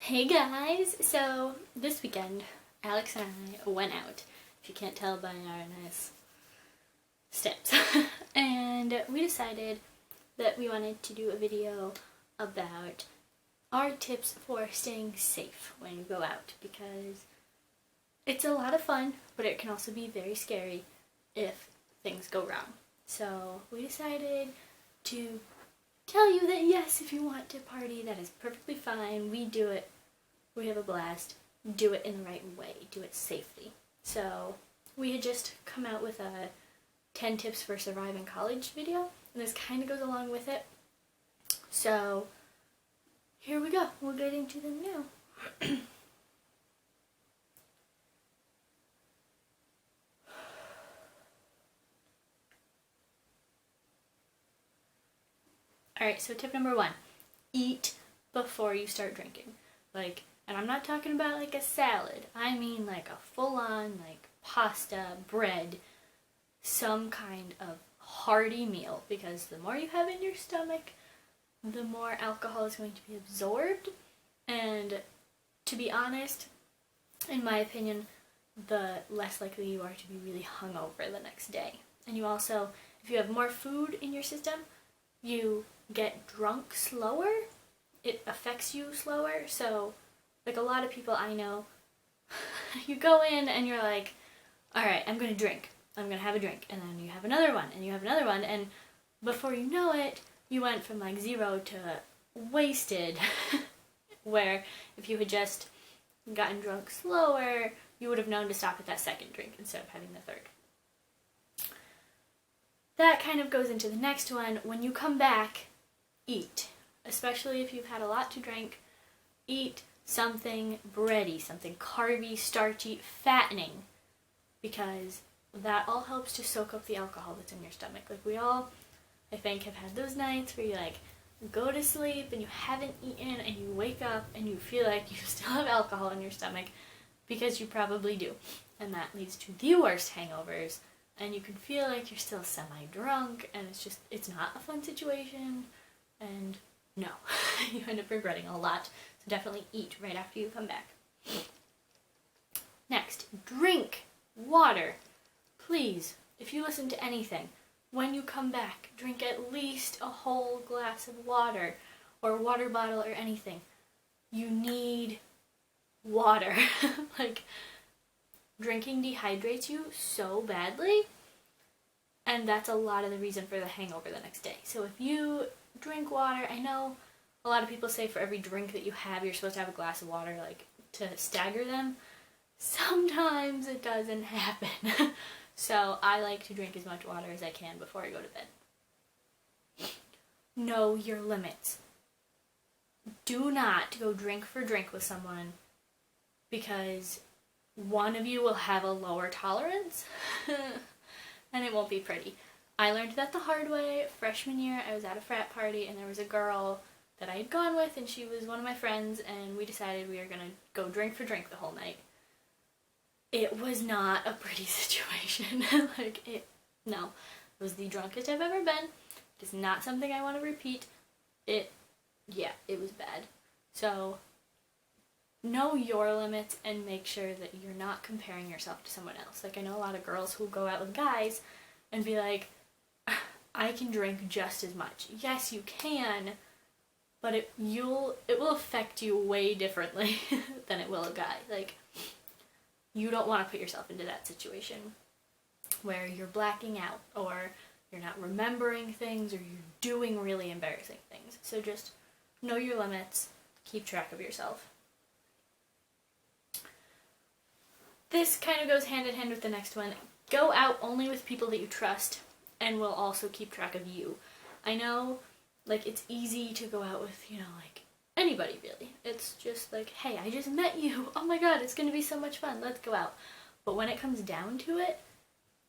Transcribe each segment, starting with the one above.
Hey guys! So this weekend, Alex and I went out, if you can't tell by our nice steps, and we decided that we wanted to do a video about our tips for staying safe when you go out, because it's a lot of fun, but it can also be very scary if things go wrong. So we decided to tell you that yes, if you want to party, that is perfectly fine. We do it. We have a blast. Do it in the right way. Do it safely. So we had just come out with a 10 tips for surviving college video, and this kind of goes along with it. So here we go. We'll get into them now. Alright, so tip number 1, eat before you start drinking. And I'm not talking about like a salad. I mean like a full-on pasta, bread, some kind of hearty meal, because the more you have in your stomach, the more alcohol is going to be absorbed, and to be honest, in my opinion, the less likely you are to be really hungover the next day. And you also, if you have more food in your system, you get drunk slower. It affects you slower. So a lot of people I know, you go in and you're like, alright, I'm gonna drink. I'm gonna have a drink. And then you have another one, and you have another one, and before you know it, you went from 0 to wasted, where if you had just gotten drunk slower, you would have known to stop at that second drink instead of having the third. That kind of goes into the next one. When you come back, eat. Especially if you've had a lot to drink, eat something bready, something carby, starchy, fattening, because that all helps to soak up the alcohol that's in your stomach. We all, I think, have had those nights where you go to sleep and you haven't eaten and you wake up and you feel like you still have alcohol in your stomach, because you probably do. And that leads to the worst hangovers, and you can feel like you're still semi-drunk, and it's not a fun situation, and no, you end up regretting a lot. So definitely eat right after you come back. Next, drink water. Please, if you listen to anything, when you come back, drink at least a whole glass of water, or a water bottle or anything. You need water. Drinking dehydrates you so badly, and that's a lot of the reason for the hangover the next day. So if you drink water, I know a lot of people say for every drink that you have, you're supposed to have a glass of water, to stagger them. Sometimes it doesn't happen. So I like to drink as much water as I can before I go to bed. Know your limits. Do not go drink for drink with someone, because one of you will have a lower tolerance, and it won't be pretty. I learned that the hard way. Freshman year, I was at a frat party, and there was a girl that I had gone with, and she was one of my friends, and we decided we were going to go drink for drink the whole night. It was not a pretty situation. No. It was the drunkest I've ever been. It is not something I want to repeat. It was bad. So know your limits and make sure that you're not comparing yourself to someone else. I know a lot of girls who go out with guys and be like, I can drink just as much. Yes, you can, but it will affect you way differently than it will a guy. You don't want to put yourself into that situation where you're blacking out, or you're not remembering things, or you're doing really embarrassing things. So just know your limits, keep track of yourself. This kind of goes hand in hand with the next one. Go out only with people that you trust and will also keep track of you. I know, it's easy to go out with, anybody really. It's just hey, I just met you. Oh my god, it's going to be so much fun. Let's go out. But when it comes down to it,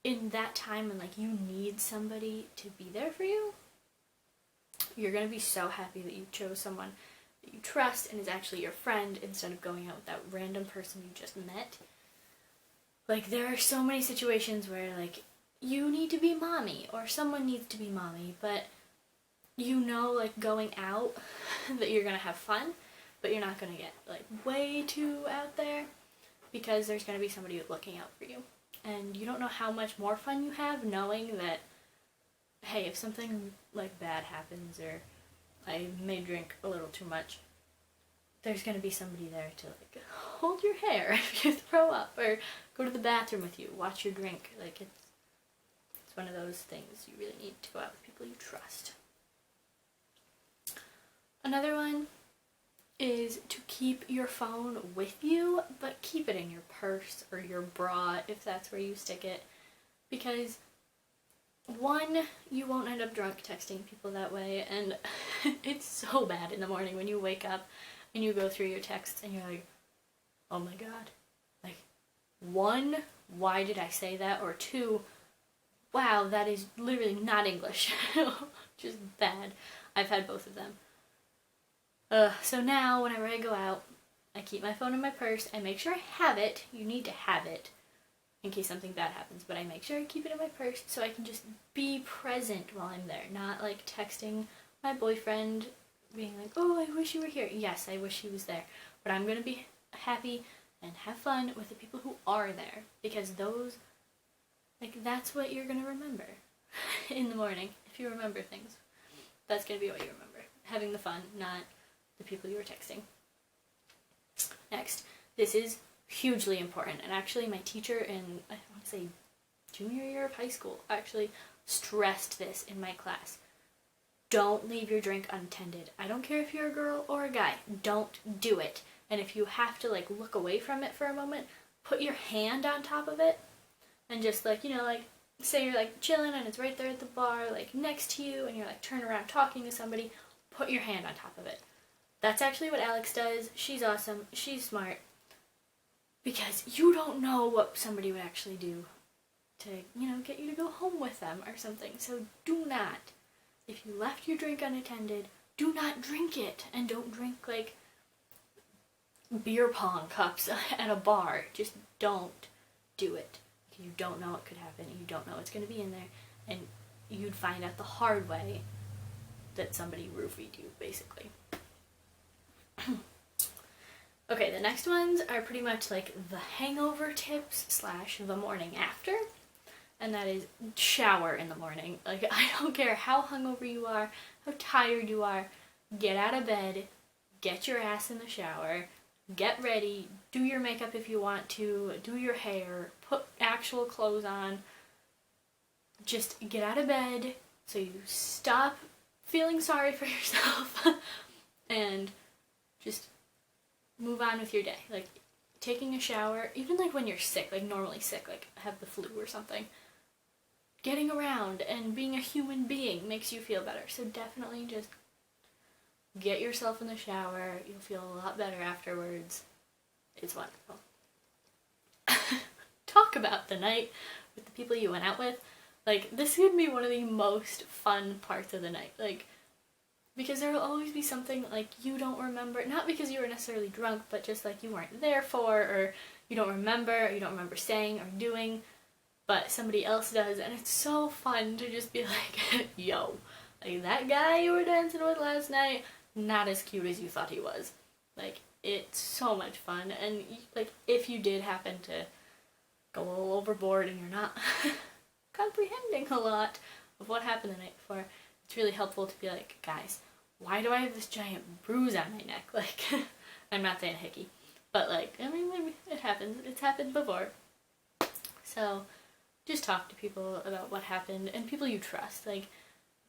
in that time when you need somebody to be there for you, you're going to be so happy that you chose someone that you trust and is actually your friend, instead of going out with that random person you just met. There are so many situations where you need to be mommy, or someone needs to be mommy, but going out that you're gonna have fun, but you're not gonna get like way too out there because there's gonna be somebody looking out for you. And you don't know how much more fun you have knowing that, hey, if something like bad happens or I may drink a little too much, there's gonna be somebody there to like hold your hair if you throw up or go to the bathroom with you, watch you drink. Like it's one of those things you really need to go out with people you trust. Another one is to keep your phone with you, but keep it in your purse or your bra if that's where you stick it. Because one, you won't end up drunk texting people that way, and it's so bad in the morning when you wake up and you go through your texts and you're like, oh my god. Like, one, why did I say that? Or two, wow, that is literally not English. Just bad. I've had both of them. So now, whenever I go out, I keep my phone in my purse. I make sure I have it. You need to have it in case something bad happens. But I make sure I keep it in my purse so I can just be present while I'm there. Not like texting my boyfriend, being like, oh, I wish you were here. Yes, I wish he was there. But I'm going to be happy and have fun with the people who are there. Because those, like, that's what you're going to remember in the morning. If you remember things, that's going to be what you remember. Having the fun, not the people you were texting. Next, this is hugely important, and actually my teacher in, I want to say, junior year of high school actually stressed this in my class. Don't leave your drink unattended. I don't care if you're a girl or a guy. Don't do it. And if you have to like look away from it for a moment, put your hand on top of it and just like, you know, like say you're like chilling and it's right there at the bar, like next to you, and you're like turning around talking to somebody, put your hand on top of it. That's actually what Alex does. She's awesome. She's smart. Because you don't know what somebody would actually do to, you know, get you to go home with them or something. So do not. If you left your drink unattended, do not drink it. And don't drink, like, beer pong cups at a bar. Just don't do it. You don't know what could happen. You don't know what's going to be in there. And you'd find out the hard way that somebody roofied you, basically. Okay, the next ones are pretty much like the hangover tips / the morning after, and that is shower in the morning. Like, I don't care how hungover you are, how tired you are, get out of bed, get your ass in the shower, get ready, do your makeup if you want to, do your hair, put actual clothes on, just get out of bed so you stop feeling sorry for yourself and just move on with your day. Like, taking a shower, even like when you're sick, like normally sick, like have the flu or something, getting around and being a human being makes you feel better. So definitely just get yourself in the shower. You'll feel a lot better afterwards. It's wonderful. Talk about the night with the people you went out with. Like, this would be one of the most fun parts of the night. Like, because there will always be something, like, you don't remember, not because you were necessarily drunk, but just, like, you weren't there for, or you don't remember, or you don't remember saying or doing, but somebody else does, and it's so fun to just be like, yo, like, that guy you were dancing with last night, not as cute as you thought he was. Like, it's so much fun, and, like, if you did happen to go a little overboard and you're not comprehending a lot of what happened the night before, it's really helpful to be like, guys, why do I have this giant bruise on my neck? Like, I'm not saying hickey, but like, I mean, maybe it happens. It's happened before. So, just talk to people about what happened, and people you trust. Like,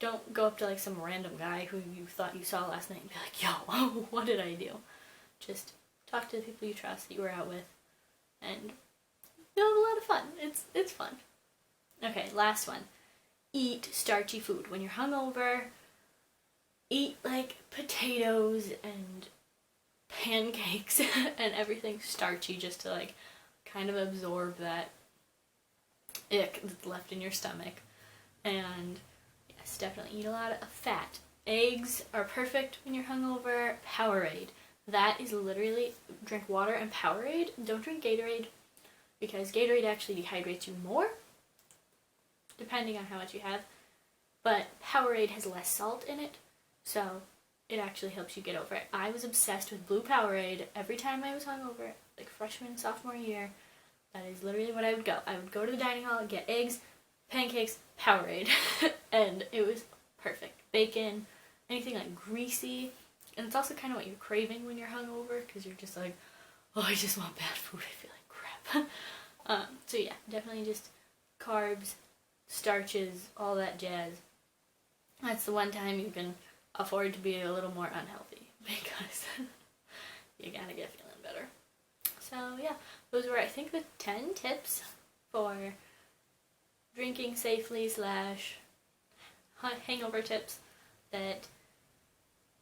don't go up to like some random guy who you thought you saw last night and be like, yo, what did I do? Just talk to the people you trust that you were out with, and you'll have a lot of fun. It's fun. Okay, last one. Eat starchy food. When you're hungover, eat like potatoes and pancakes and everything starchy just to like kind of absorb that ick that's left in your stomach. And yes, definitely eat a lot of fat. Eggs are perfect when you're hungover. Powerade. That is literally, drink water and Powerade. Don't drink Gatorade, because Gatorade actually dehydrates you more, depending on how much you have. But Powerade has less salt in it, so it actually helps you get over it. I was obsessed with blue Powerade every time I was hungover, like freshman, sophomore year. That is literally what I would go. I would go to the dining hall and get eggs, pancakes, Powerade, and it was perfect. Bacon, anything like greasy, and it's also kind of what you're craving when you're hungover, because you're just like, oh, I just want bad food, I feel like crap. So yeah, definitely just carbs, starches, all that jazz. That's the one time you can afford to be a little more unhealthy, because you gotta get feeling better. So yeah, those were, I think, the 10 tips for drinking safely / hangover tips that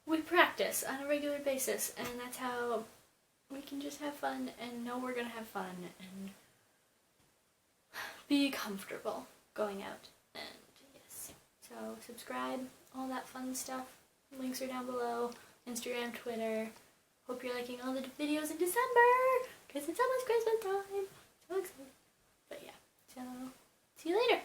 we practice on a regular basis, and that's how we can just have fun and know we're gonna have fun and be comfortable going out. And yes, so subscribe, all that fun stuff. Links are down below. Instagram, Twitter. Hope you're liking all the videos in December, because it's almost Christmas time. So excited. But yeah, so see you later.